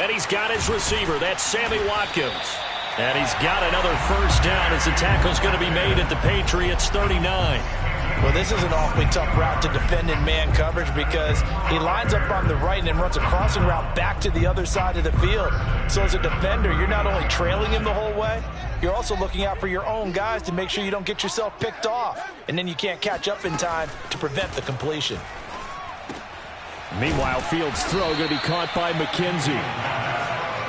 And he's got his receiver. That's Sammy Watkins. And he's got another first down as the tackle's going to be made at the Patriots' 39. Well, this is an awfully tough route to defend in man coverage because he lines up on the right and then runs a crossing route back to the other side of the field. So as a defender, you're not only trailing him the whole way, you're also looking out for your own guys to make sure you don't get yourself picked off. And then you can't catch up in time to prevent the completion. Meanwhile, Fields' throw going to be caught by McKenzie.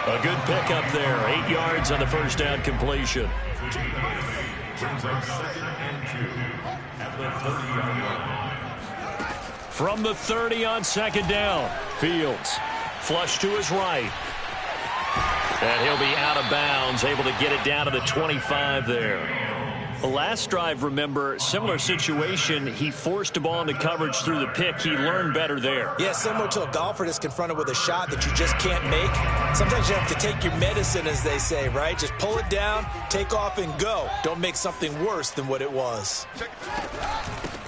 A good pickup there. 8 yards on the first down completion. From the 30 on second down, Fields flush to his right. And he'll be out of bounds, able to get it down to the 25 there. The last drive, remember, similar situation. He forced a ball into coverage through the pick. He learned better there. Yeah, similar to a golfer that's confronted with a shot that you just can't make. Sometimes you have to take your medicine, as they say, right? Just pull it down, take off, and go. Don't make something worse than what it was.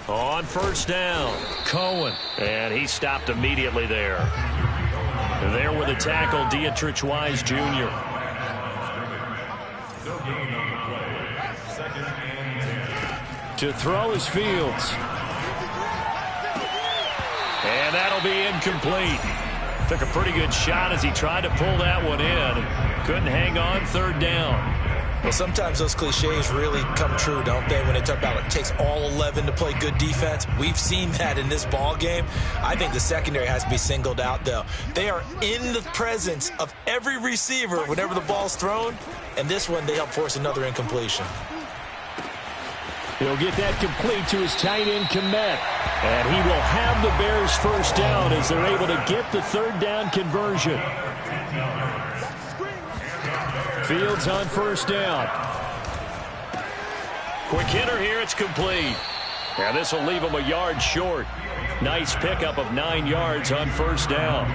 On first down, Cohen. And he stopped immediately there. There with the tackle, Dietrich Wise Jr. To throw is Fields. And that'll be incomplete. Took a pretty good shot as he tried to pull that one in. Couldn't hang on, third down. Well, sometimes those cliches really come true, don't they? When they talk about it takes all 11 to play good defense. We've seen that in this ball game. I think the secondary has to be singled out, though. They are in the presence of every receiver whenever the ball's thrown. And this one, they help force another incompletion. He'll get that complete to his tight end, Kmet. And he will have the Bears first down as they're able to get the third down conversion. Fields on first down. Quick hitter here, it's complete. And this will leave him a yard short. Nice pickup of 9 yards on first down.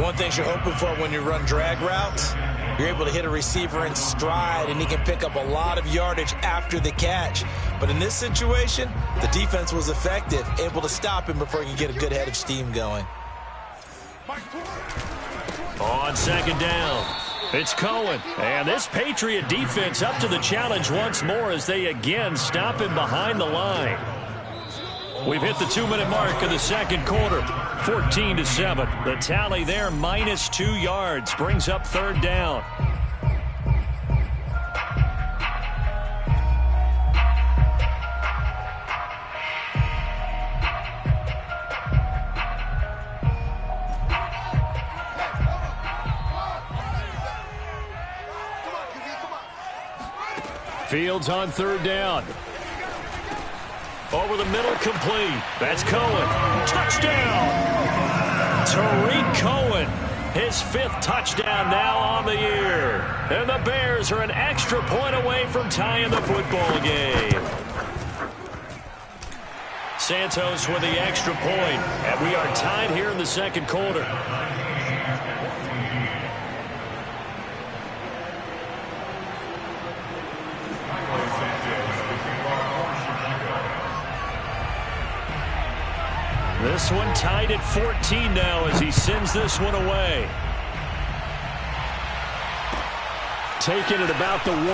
One thing you're hoping for when you run drag routes, you're able to hit a receiver in stride, and he can pick up a lot of yardage after the catch. But in this situation, the defense was effective, able to stop him before he could get a good head of steam going. On second down, it's Cohen. And this Patriot defense up to the challenge once more as they again stop him behind the line. We've hit the 2-minute mark of the second quarter. 14-7. The tally there, minus 2 yards. Brings up third down. Fields on third down. Over the middle, complete. That's Cohen. Touchdown! Tariq Cohen, his 5th touchdown now on the year. And the Bears are an extra point away from tying the football game. Santos with the extra point. And we are tied here in the second quarter. This one tied at 14 now as he sends this one away. Taking it about the 1.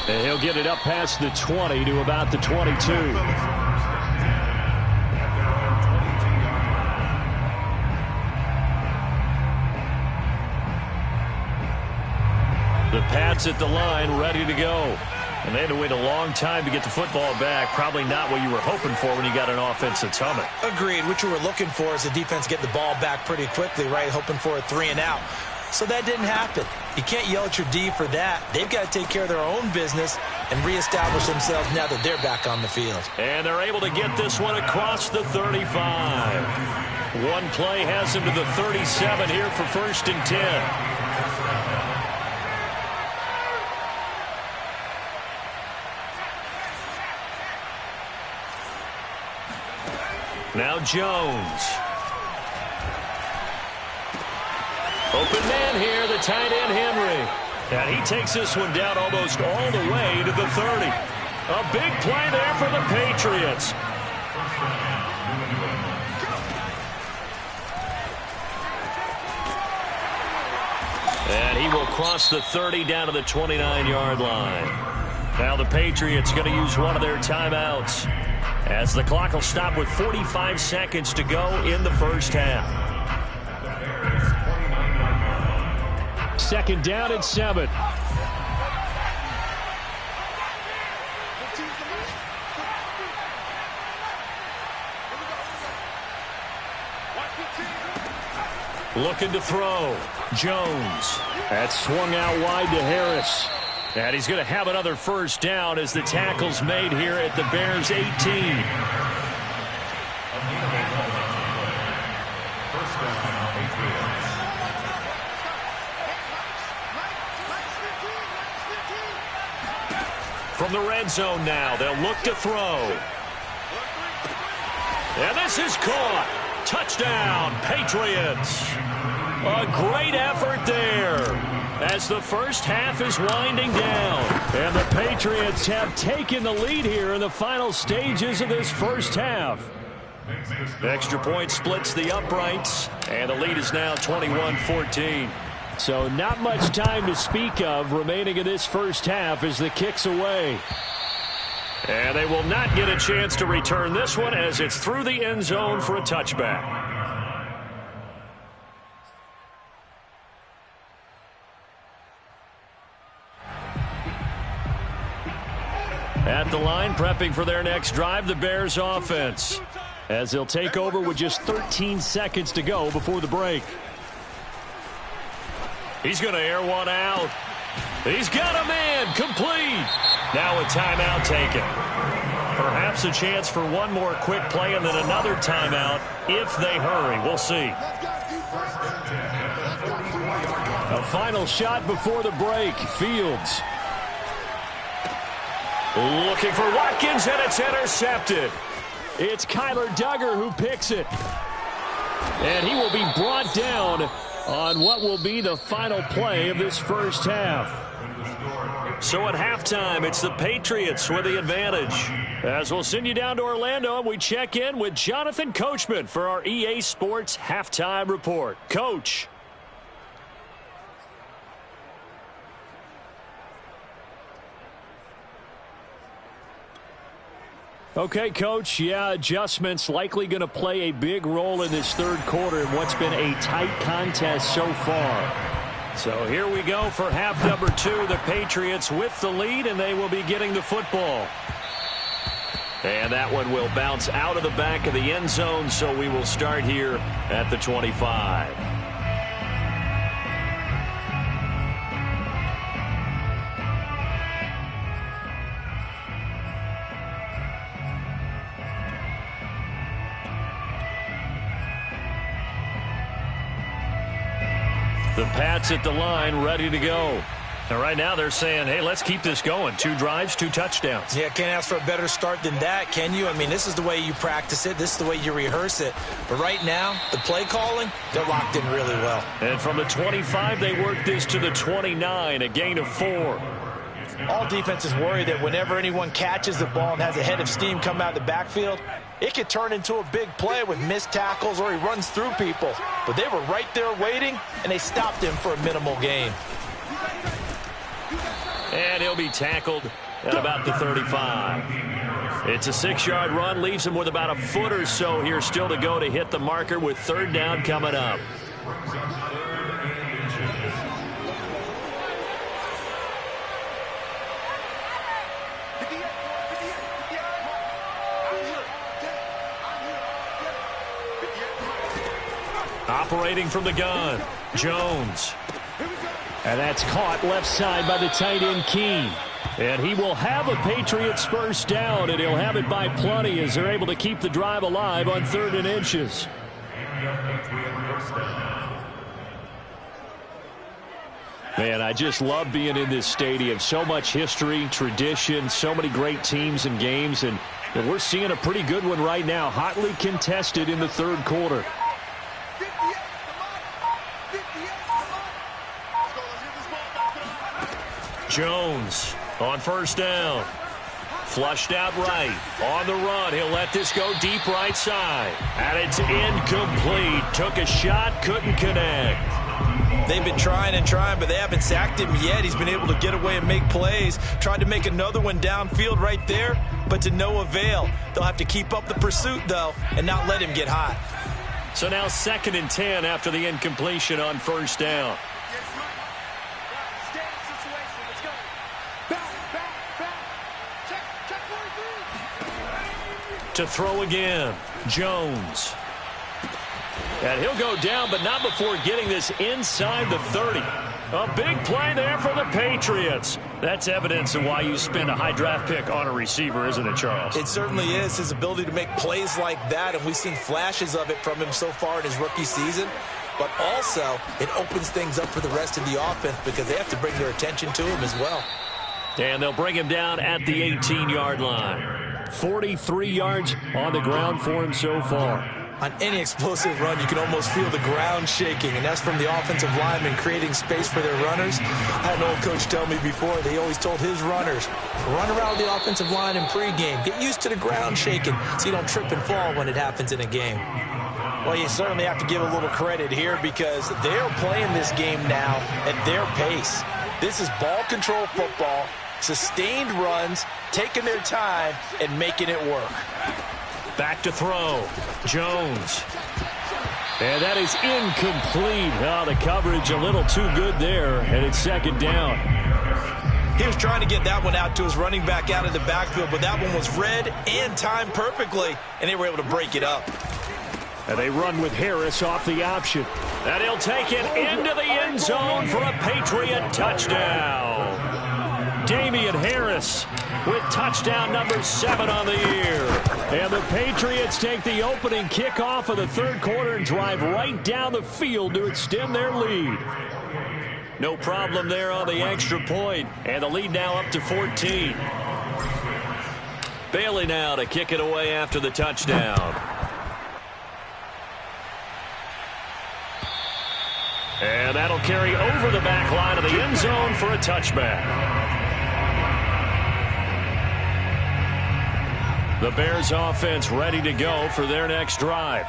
And he'll get it up past the 20 to about the 22. The Pats at the line, ready to go. And they had to wait a long time to get the football back. Probably not what you were hoping for when you got an offense that's humming. Agreed. What you were looking for is the defense get the ball back pretty quickly, right? Hoping for a 3 and out. So that didn't happen. You can't yell at your D for that. They've got to take care of their own business and reestablish themselves now that they're back on the field. And they're able to get this one across the 35. One play has him to the 37 here for 1st and 10. Now Jones. Open man here, the tight end Henry. And he takes this one down almost all the way to the 30. A big play there for the Patriots. he will cross the 30 down to the 29-yard line. Now the Patriots going to use one of their timeouts as the clock will stop with 45 seconds to go in the first half. Second down and 7. Looking to throw. Jones. That's swung out wide to Harris. And he's going to have another first down as the tackle's made here at the Bears' 18. From the red zone now, they'll look to throw. And this is caught. Touchdown, Patriots. A great effort there as the first half is winding down. And the Patriots have taken the lead here in the final stages of this first half. Extra point splits the uprights, and the lead is now 21-14. So not much time to speak of remaining in this first half as the kick's away. And they will not get a chance to return this one as it's through the end zone for a touchback. At the line, prepping for their next drive, the Bears offense, as they'll take over with just 13 seconds to go before the break. He's going to air one out. He's got a man, complete. Now a timeout taken. Perhaps a chance for one more quick play and then another timeout if they hurry. We'll see. A final shot before the break. Fields. Looking for Watkins, and it's intercepted. It's Kyler Duggar who picks it. And he will be brought down on what will be the final play of this first half. So at halftime, it's the Patriots with the advantage. As we'll send you down to Orlando, and we check in with Jonathan Coachman for our EA Sports Halftime Report. Coach. Okay, Coach, yeah, adjustments likely going to play a big role in this third quarter in what's been a tight contest so far. So here we go for half number 2. The Patriots with the lead, and they will be getting the football. And that one will bounce out of the back of the end zone, so we will start here at the 25. The Pats at the line, ready to go. And right now they're saying, hey, let's keep this going. 2 drives, 2 touchdowns. Yeah, can't ask for a better start than that, can you? I mean, this is the way you practice it. This is the way you rehearse it. But right now, the play calling, they're locked in really well. And from the 25, they work this to the 29, a gain of 4. All defenses worry that whenever anyone catches the ball and has a head of steam come out of the backfield, it could turn into a big play with missed tackles or he runs through people. But they were right there waiting, and they stopped him for a minimal gain. And he'll be tackled at about the 35. It's a 6-yard run, leaves him with about a foot or so here still to go to hit the marker with third down coming up. Operating from the gun, Jones. And that's caught left side by the tight end, Keene. And he will have a Patriots first down, and he'll have it by plenty as they're able to keep the drive alive on 3rd and inches. Man, I just love being in this stadium. So much history, tradition, so many great teams and games, and we're seeing a pretty good one right now, hotly contested in the third quarter. Jones on first down. Flushed out right. On the run. He'll let this go deep right side. And it's incomplete. Took a shot, couldn't connect. They've been trying and trying, but they haven't sacked him yet. He's been able to get away and make plays. Tried to make another one downfield right there, but to no avail. They'll have to keep up the pursuit, though, and not let him get hot. So now 2nd and 10 after the incompletion on 1st down. To throw again, Jones. And he'll go down, but not before getting this inside the 30. A big play there for the Patriots. That's evidence of why you spend a high draft pick on a receiver, isn't it, Charles? It certainly is. His ability to make plays like that, and we've seen flashes of it from him so far in his rookie season. But also, it opens things up for the rest of the offense because they have to bring their attention to him as well. And they'll bring him down at the 18-yard line. 43 yards on the ground for him so far. On any explosive run, you can almost feel the ground shaking, and that's from the offensive linemen creating space for their runners. I had an old coach tell me before, they always told his runners, run around the offensive line in pregame. Get used to the ground shaking so you don't trip and fall when it happens in a game. Well, you certainly have to give a little credit here because they're playing this game now at their pace. This is ball control football, sustained runs, taking their time, and making it work. Back to throw. Jones. And that is incomplete. Oh, the coverage a little too good there, and it's 2nd down. He was trying to get that one out to his running back out of the backfield, but that one was read and timed perfectly, and they were able to break it up. And they run with Harris off the option. And he'll take it into the end zone for a Patriot touchdown. Damian Harris with touchdown number 7 on the year. And the Patriots take the opening kickoff of the 3rd quarter and drive right down the field to extend their lead. No problem there on the extra point, and the lead now up to 14. Bailey now to kick it away after the touchdown. And that'll carry over the back line of the end zone for a touchback. The Bears offense ready to go for their next drive.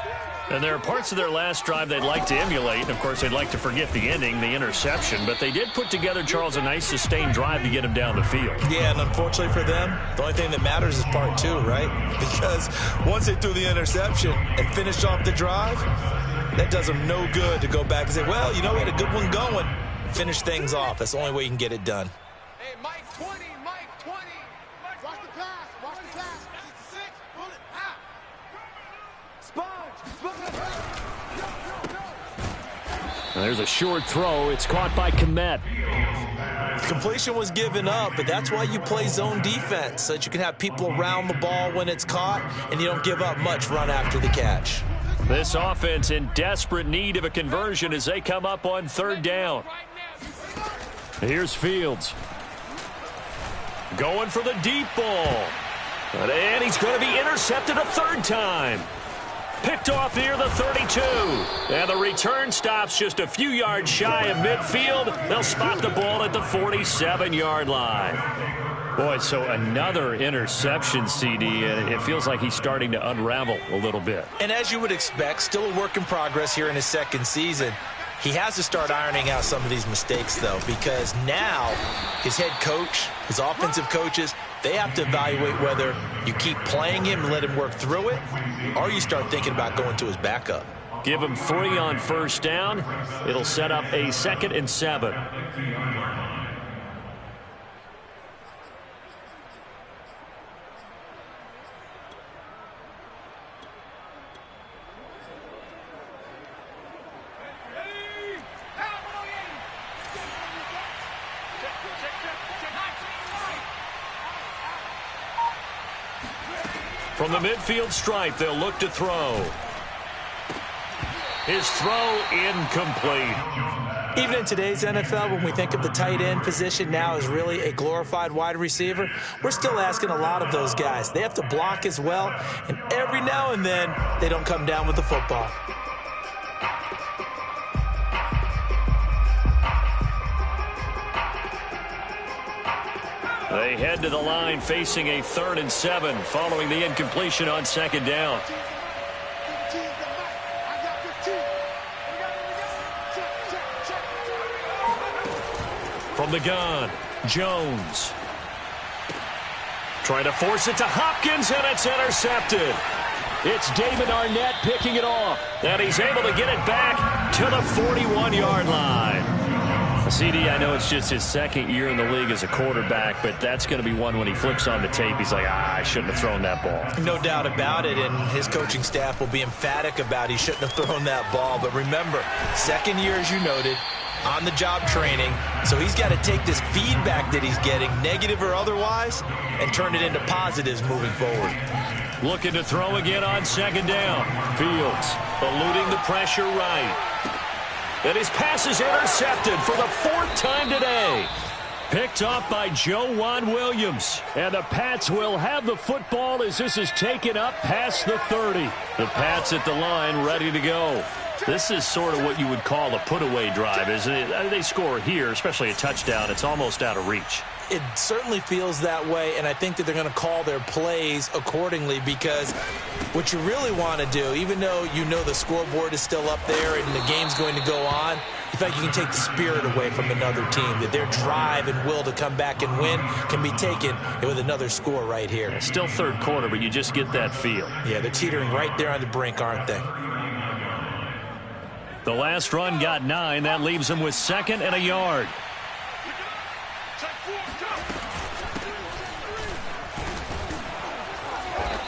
And there are parts of their last drive they'd like to emulate. Of course, they'd like to forget the ending, the interception. But they did put together, Charles, a nice sustained drive to get him down the field. Yeah, and unfortunately for them, the only thing that matters is part 2, right? Because once they threw the interception and finished off the drive, that does them no good to go back and say, well, you know, we had a good one going. Finish things off. That's the only way you can get it done. Hey, Mike 20, Mike 20. Watch the pass, watch the pass. 66, pull it out. Sponge. There's a short throw. It's caught by Kmet. Completion was given up, but that's why you play zone defense, so that you can have people around the ball when it's caught, and you don't give up much run after the catch. This offense in desperate need of a conversion as they come up on 3rd down. Here's Fields. Going for the deep ball. And he's going to be intercepted a 3rd time. Picked off near the 32. And the return stops just a few yards shy of midfield. They'll spot the ball at the 47-yard line. Boy, so another interception, CD, and it feels like he's starting to unravel a little bit. And as you would expect, still a work in progress here in his 2nd season. He has to start ironing out some of these mistakes, though, because now his head coach, his offensive coaches, they have to evaluate whether you keep playing him and let him work through it, or you start thinking about going to his backup. Give him 3 on 1st down. It'll set up a 2nd and 7. From the midfield stripe, they'll look to throw. His throw incomplete. Even in today's NFL, when we think of the tight end position now as really a glorified wide receiver, we're still asking a lot of those guys. They have to block as well, and every now and then, they don't come down with the football. They head to the line facing a 3rd and 7 following the incompletion on 2nd down. From the gun, Jones. Trying to force it to Hopkins, and it's intercepted. It's David Arnett picking it off, and he's able to get it back to the 41-yard line. CD, I know it's just his second year in the league as a quarterback, but that's going to be one when he flips on the tape, he's like, I shouldn't have thrown that ball. No doubt about it, and his coaching staff will be emphatic about he shouldn't have thrown that ball. But remember, second year, as you noted, on-the-job training, so he's got to take this feedback that he's getting, negative or otherwise, and turn it into positives moving forward. Looking to throw again on second down. Fields eluding the pressure right. And his pass is intercepted for the fourth time today. Picked off by Joejuan Williams. And the Pats will have the football as this is taken up past the 30. The Pats at the line ready to go. This is sort of what you would call a put-away drive, isn't it? They score here, especially a touchdown. It's almost out of reach. It certainly feels that way, and I think that they're going to call their plays accordingly, because what you really want to do, even though you know the scoreboard is still up there and the game's going to go on, in fact, you can take the spirit away from another team, that their drive and will to come back and win can be taken with another score right here. Yeah, still third quarter, but you just get that feel. Yeah, they're teetering right there on the brink, aren't they? The last run got 9. That leaves them with second and a yard.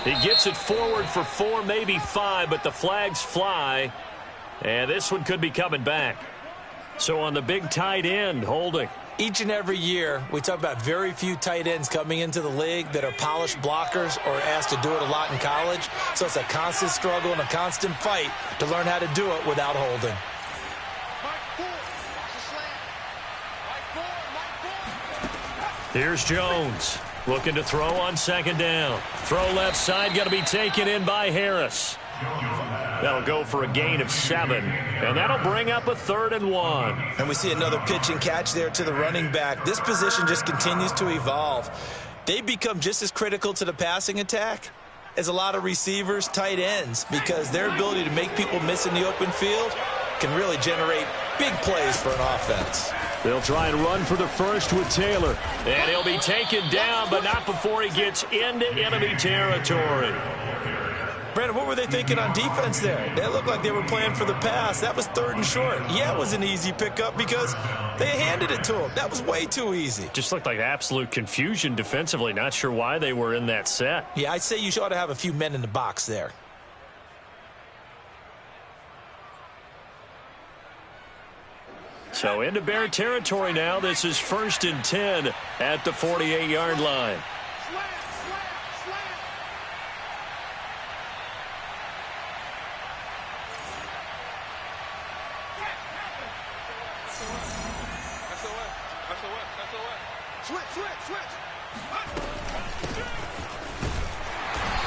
He gets it forward for 4, maybe 5, but the flags fly. And this one could be coming back. So on the big tight end, holding. Each and every year, we talk about very few tight ends coming into the league that are polished blockers or asked to do it a lot in college. So it's a constant struggle and a constant fight to learn how to do it without holding. Here's Jones. Looking to throw on second down. Throw left side, going to be taken in by Harris. That'll go for a gain of 7, and that'll bring up a 3rd and 1. And we see another pitch and catch there to the running back. This position just continues to evolve. They've become just as critical to the passing attack as a lot of receivers, tight ends, because their ability to make people miss in the open field can really generate big plays for an offense. They'll try and run for the first with Taylor. And he'll be taken down, but not before he gets into enemy territory. Brandon, what were they thinking on defense there? They looked like they were playing for the pass. That was 3rd and short. Yeah, it was an easy pickup because they handed it to him. That was way too easy. Just looked like absolute confusion defensively. Not sure why they were in that set. Yeah, I'd say you ought to have a few men in the box there. So into Bear territory now. This is 1st and 10 at the 48-yard line.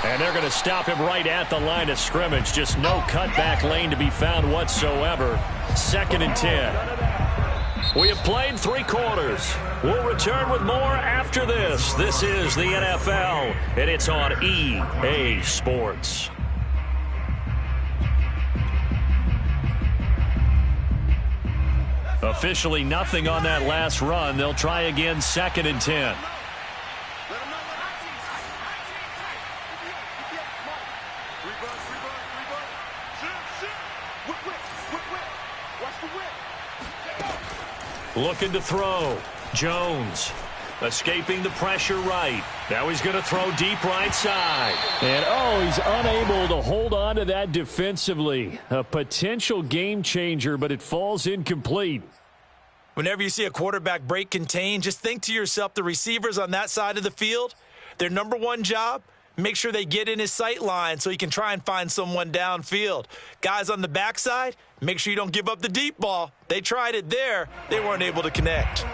And they're going to stop him right at the line of scrimmage. Just no cutback lane to be found whatsoever. 2nd and 10. We have played 3 quarters. We'll return with more after this. This is the NFL, and it's on EA Sports. Officially nothing on that last run. They'll try again 2nd and 10. Looking to throw. Jones escaping the pressure right. Now he's going to throw deep right side. And, he's unable to hold on to that defensively. A potential game changer, but it falls incomplete. Whenever you see a quarterback break contain, just think to yourself, the receivers on that side of the field, their number one job, make sure they get in his sight line so he can try and find someone downfield. Guys on the backside, make sure you don't give up the deep ball. They tried it there. They weren't able to connect.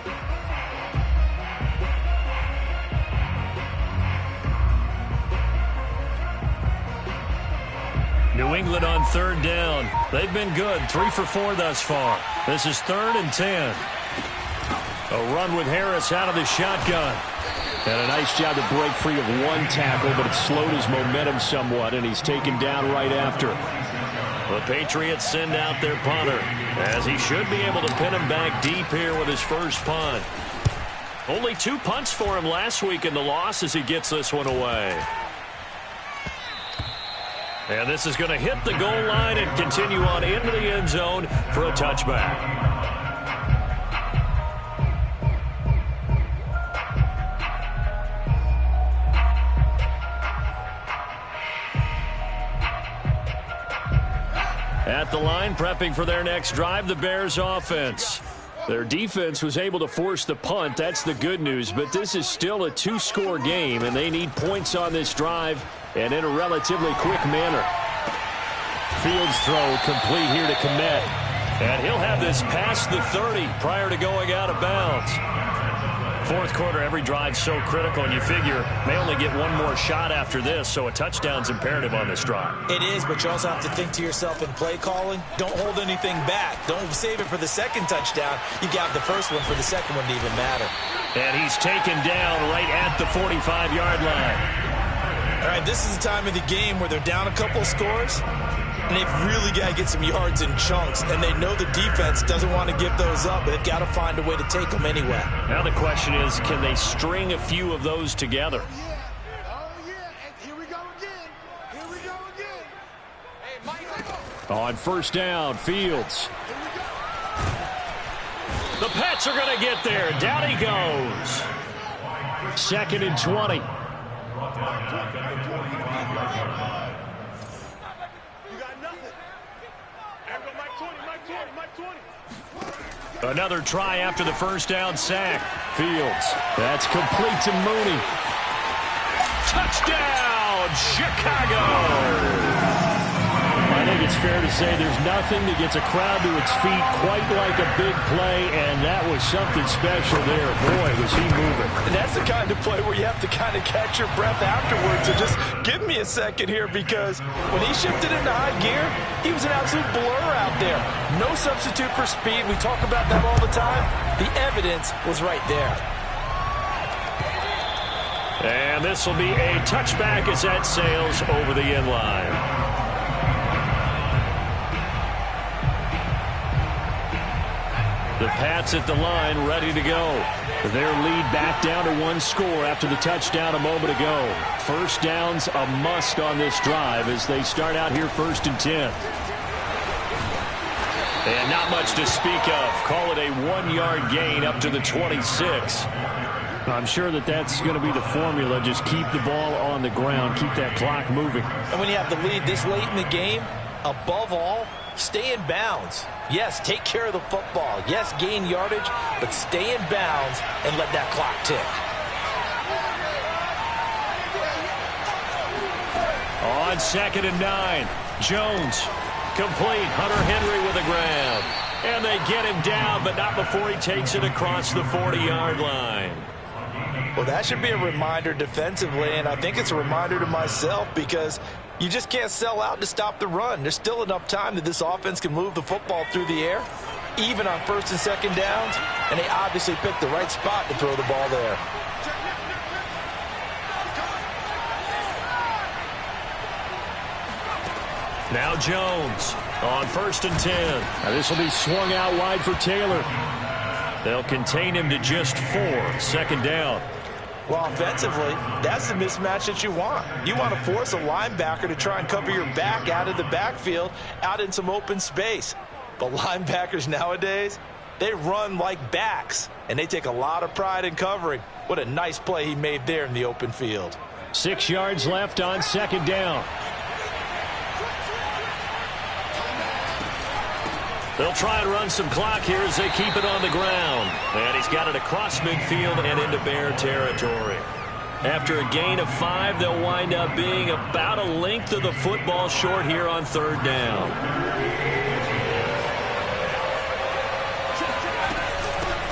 New England on 3rd down. They've been good, 3 for 4 thus far. This is 3rd and 10. A run with Harris out of the shotgun. And a nice job to break free of 1 tackle, but it slowed his momentum somewhat, and he's taken down right after. The Patriots send out their punter, as he should be able to pin him back deep here with his first punt. Only 2 punts for him last week in the loss as he gets this one away. And this is going to hit the goal line and continue on into the end zone for a touchback. At the line, prepping for their next drive, the Bears offense. Their defense was able to force the punt. That's the good news, but this is still a 2-score game, and they need points on this drive and in a relatively quick manner. Fields throw complete here to commit, and he'll have this past the 30 prior to going out of bounds. Fourth quarter, every drive's so critical, and you figure may only get one more shot after this, so a touchdown's imperative on this drive. It is, but you also have to think to yourself in play calling, don't hold anything back. Don't save it for the second touchdown. You got the first one for the second one to even matter. And he's taken down right at the 45-yard line. All right, this is the time of the game where they're down a couple of scores, and they've really got to get some yards in chunks, and they know the defense doesn't want to give those up, but they've got to find a way to take them anyway. Now the question is, can they string a few of those together? Oh, yeah. And here we go again. Here we go again. Hey, Mike. On first down, Fields. The Pats are going to get there. Down he goes. 2nd and 20. Another try after the first down sack. Fields. That's complete to Mooney. Touchdown, Chicago! I think it's fair to say there's nothing that gets a crowd to its feet quite like a big play, and that was something special there. Boy, was he moving. And that's the kind of play where you have to kind of catch your breath afterwards. So just give me a second here, because when he shifted into high gear, he was an absolute blur out there. No substitute for speed. We talk about that all the time. The evidence was right there. And this will be a touchback as that sails over the end line. The Pats at the line ready to go. Their lead back down to 1 score after the touchdown a moment ago. First down's a must on this drive as they start out here 1st and 10. And not much to speak of. Call it a 1-yard gain up to the 26. I'm sure that's going to be the formula. Just keep the ball on the ground. Keep that clock moving. And when you have the lead this late in the game, above all, stay in bounds. Yes, take care of the football. Yes, gain yardage, but stay in bounds and let that clock tick. On 2nd and 9, Jones. Complete. Hunter Henry with a grab. And they get him down, but not before he takes it across the 40-yard line. Well, that should be a reminder defensively, and I think it's a reminder to myself, because you just can't sell out to stop the run. There's still enough time that this offense can move the football through the air, even on 1st and 2nd downs, and they obviously picked the right spot to throw the ball there. Now Jones on 1st and 10. Now this will be swung out wide for Taylor. They'll contain him to just 4. 2nd down. Well, offensively, that's the mismatch that you want. You want to force a linebacker to try and cover your back out of the backfield, out in some open space. But linebackers nowadays, they run like backs, and they take a lot of pride in covering. What a nice play he made there in the open field. 6 yards left on 2nd down. They'll try and run some clock here as they keep it on the ground. And he's got it across midfield and into Bear territory. After a gain of 5, they'll wind up being about a length of the football short here on 3rd down.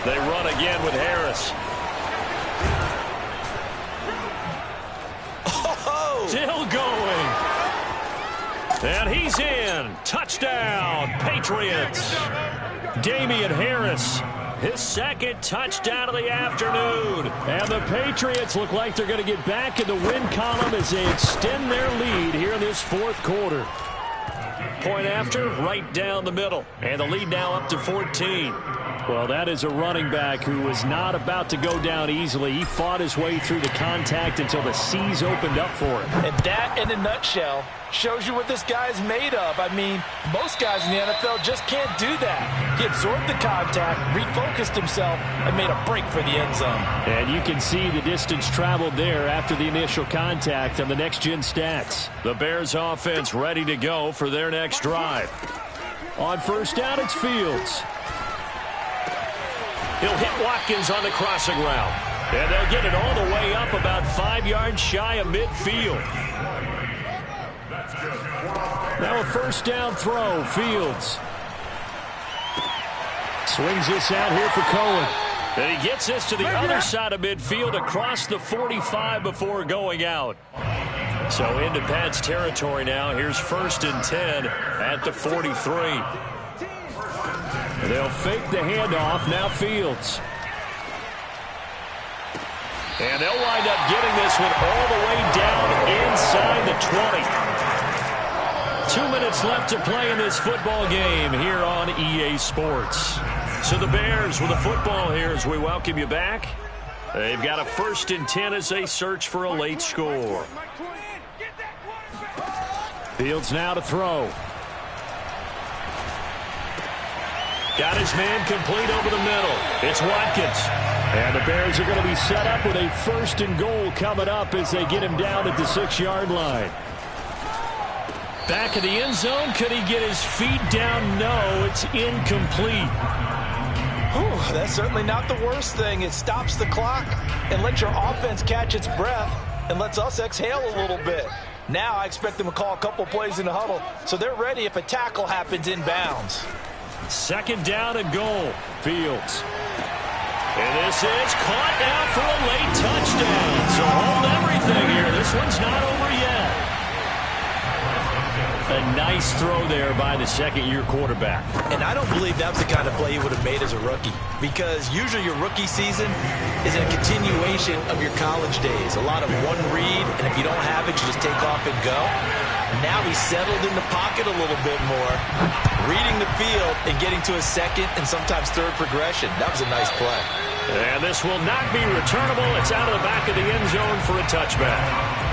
They run again with Harris. Oh! Still going. And he's in. Touchdown, Patriots. Damian Harris, his 2nd touchdown of the afternoon. And the Patriots look like they're going to get back in the win column as they extend their lead here in this 4th quarter. Point after, right down the middle. And the lead now up to 14. Well, that is a running back who was not about to go down easily. He fought his way through the contact until the seas opened up for him. And that, in a nutshell, shows you what this guy is made of. I mean, most guys in the NFL just can't do that. He absorbed the contact, refocused himself, and made a break for the end zone. And you can see the distance traveled there after the initial contact on the next-gen stats. The Bears offense ready to go for their next drive. On first down, it's Fields. He'll hit Watkins on the crossing route. And they'll get it all the way up about 5 yards shy of midfield. Now a first down throw, Fields. Swings this out here for Cohen. And he gets this to the other side of midfield across the 45 before going out. So into Pat's territory now. Here's 1st and 10 at the 43. They'll fake the handoff. Now Fields. And they'll wind up getting this one all the way down inside the 20. 2 minutes left to play in this football game here on EA Sports. So the Bears with the football here as we welcome you back. They've got a 1st and 10 as they search for a late score. Fields now to throw. Got his man complete over the middle. It's Watkins. And the Bears are going to be set up with a 1st and goal coming up as they get him down at the 6-yard line. Back of the end zone. Could he get his feet down? No, it's incomplete. Whew, that's certainly not the worst thing. It stops the clock and lets your offense catch its breath and lets us exhale a little bit. Now I expect them to call a couple plays in the huddle so they're ready if a tackle happens inbounds. 2nd down and goal. Fields. And this is caught now for a late touchdown. So hold everything here. This one's not over yet. A nice throw there by the 2nd-year quarterback. And I don't believe that's the kind of play he would have made as a rookie, because usually your rookie season is a continuation of your college days. A lot of one read, and if you don't have it, you just take off and go. Now he's settled in the pocket a little bit more, reading the field and getting to a 2nd and sometimes 3rd progression. That was a nice play. And this will not be returnable. It's out of the back of the end zone for a touchback.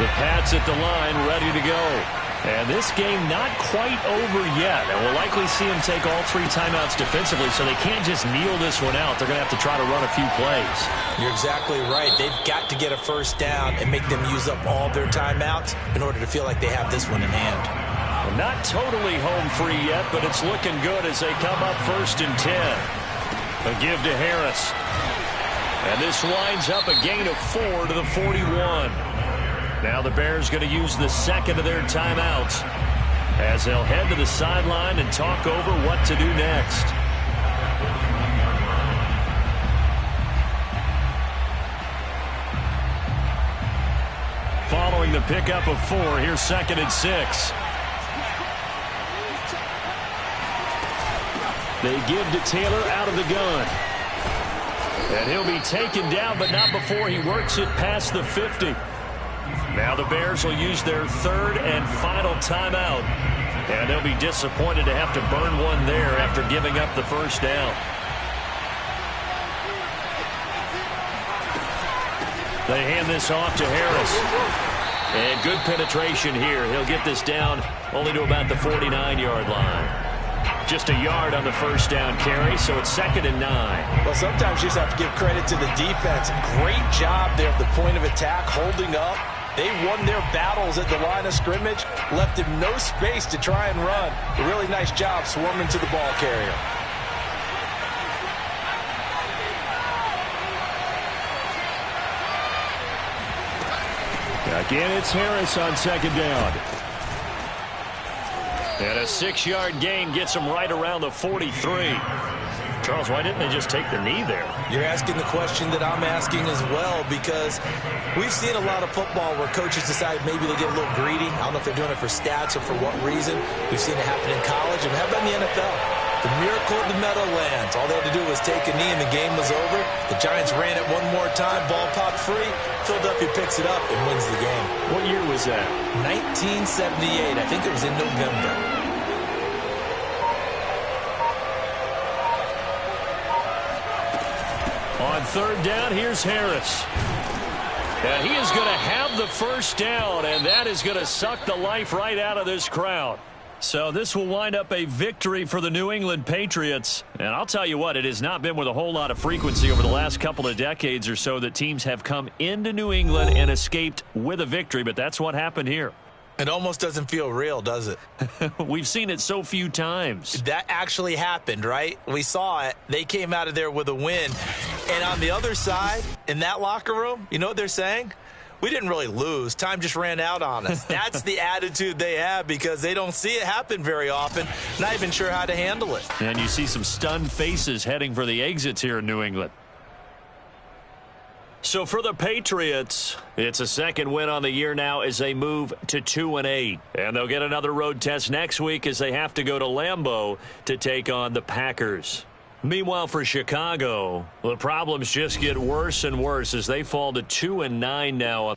The Pats at the line, ready to go. And this game not quite over yet. And we'll likely see them take all 3 timeouts defensively, so they can't just kneel this one out. They're going to have to try to run a few plays. You're exactly right. They've got to get a 1st down and make them use up all their timeouts in order to feel like they have this one in hand. Well, not totally home free yet, but it's looking good as they come up 1st and 10. A give to Harris. And this winds up a gain of 4 to the 41. Now the Bears going to use the 2nd of their timeouts as they'll head to the sideline and talk over what to do next. Following the pickup of 4, here's 2nd and 6. They give to Taylor out of the gun. And he'll be taken down, but not before he works it past the 50. Now the Bears will use their 3rd and final timeout. And they'll be disappointed to have to burn one there after giving up the 1st down. They hand this off to Harris. And good penetration here. He'll get this down only to about the 49-yard line. Just a yard on the 1st down carry, so it's 2nd and 9. Well, sometimes you just have to give credit to the defense. Great job there at the point of attack, holding up. They won their battles at the line of scrimmage, left him no space to try and run. A really nice job swarming to the ball carrier. Again, it's Harris on 2nd down. And a 6-yard gain gets him right around the 43. Charles, why didn't they just take the knee there? You're asking the question that I'm asking as well, because we've seen a lot of football where coaches decide maybe they get a little greedy. I don't know if they're doing it for stats or for what reason. We've seen it happen in college, and how about in the NFL? The miracle of the Meadowlands. All they had to do was take a knee and the game was over. The Giants ran it one more time. Ball popped free. Philadelphia picks it up and wins the game. What year was that? 1978. I think it was in November. On third down, here's Harris. And he is going to have the first down, and that is going to suck the life right out of this crowd. So this will wind up a victory for the New England Patriots. And I'll tell you what, it has not been with a whole lot of frequency over the last couple of decades or so that teams have come into New England and escaped with a victory, but that's what happened here. It almost doesn't feel real, does it? We've seen it so few times. That actually happened, right? We saw it. They came out of there with a win. And on the other side, in that locker room, you know what they're saying? We didn't really lose. Time just ran out on us. That's the attitude they have because they don't see it happen very often. Not even sure how to handle it. And you see some stunned faces heading for the exits here in New England. So for the Patriots, it's a second win on the year now as they move to 2-8. And they'll get another road test next week as they have to go to Lambeau to take on the Packers. Meanwhile, for Chicago, the problems just get worse and worse as they fall to 2-9 now.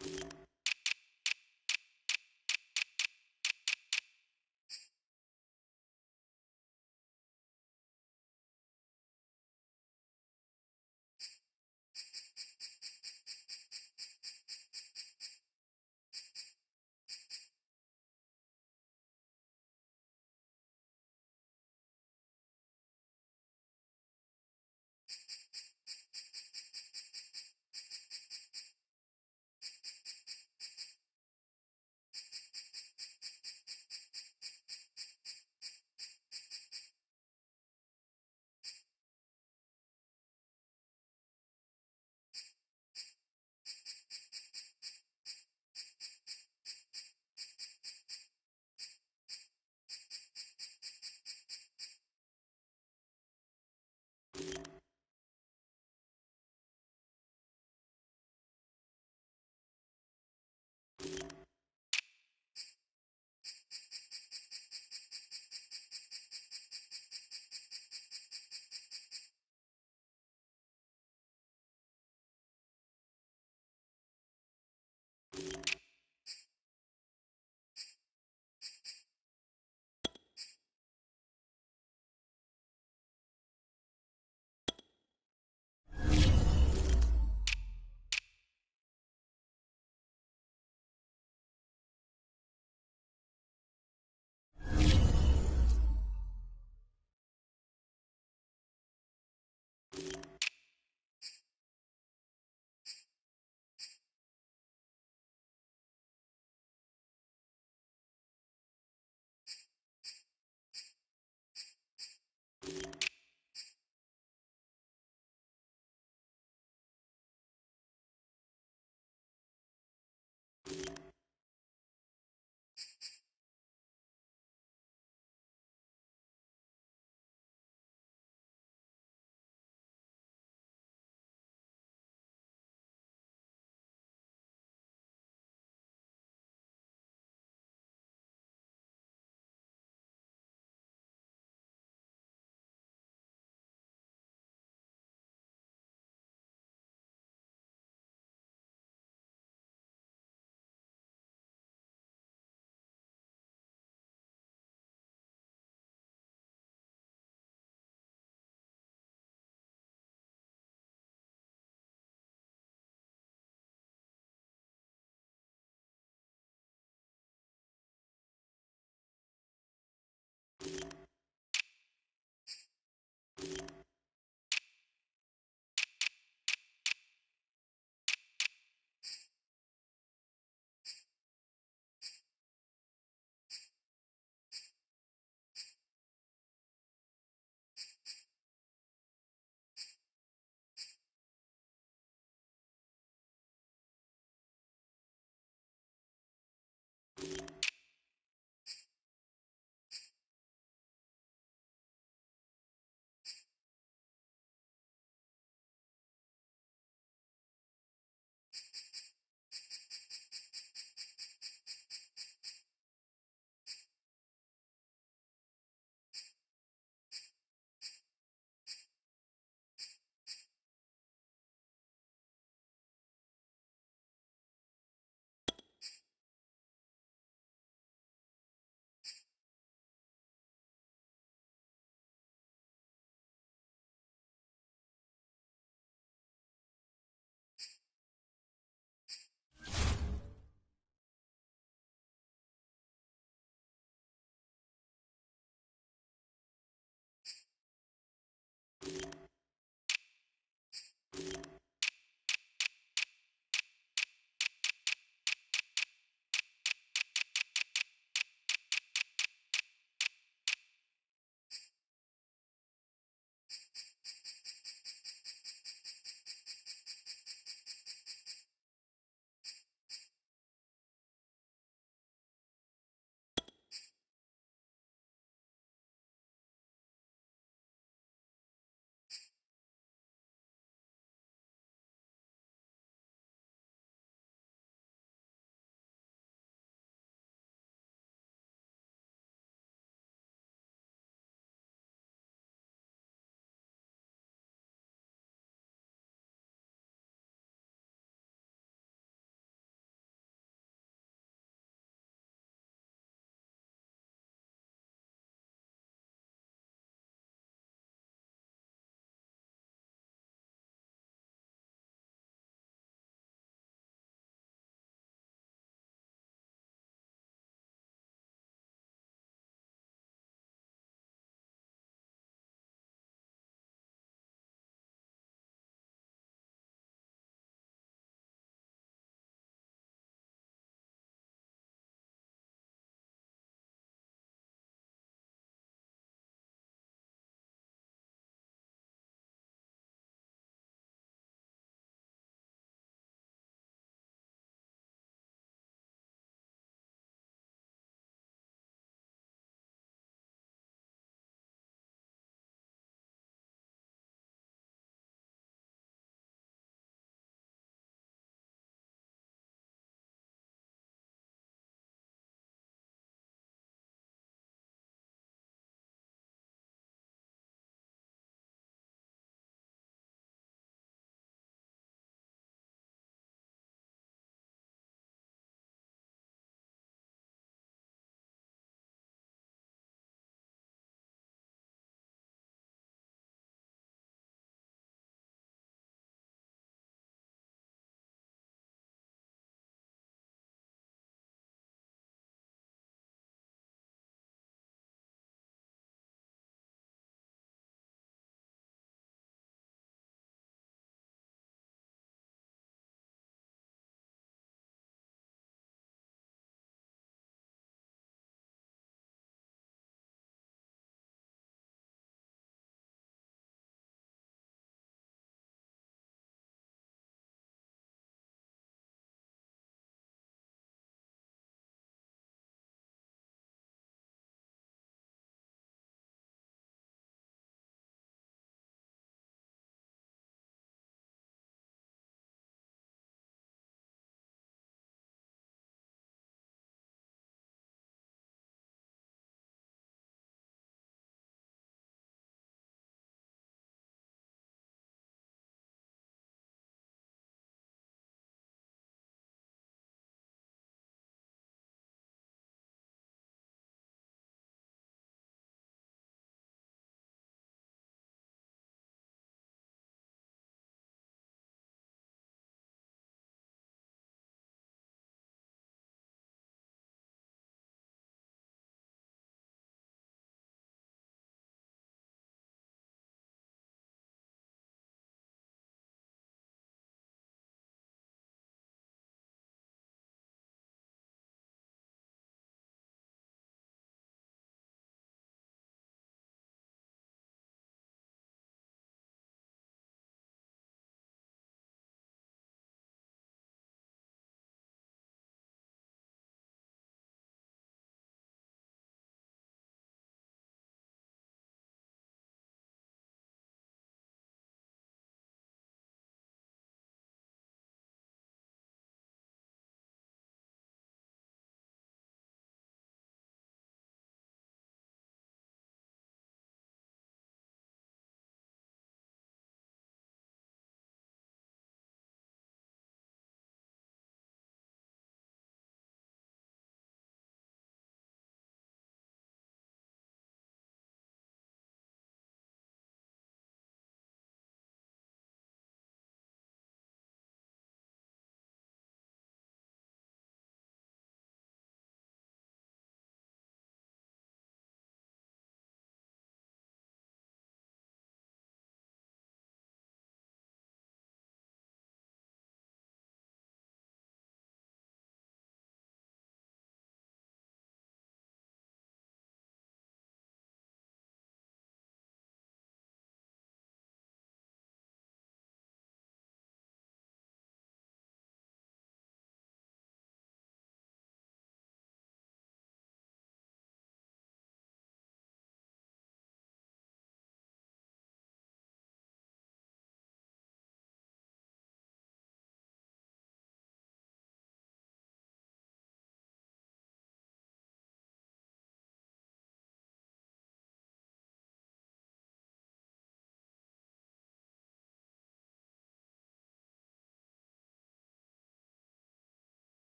you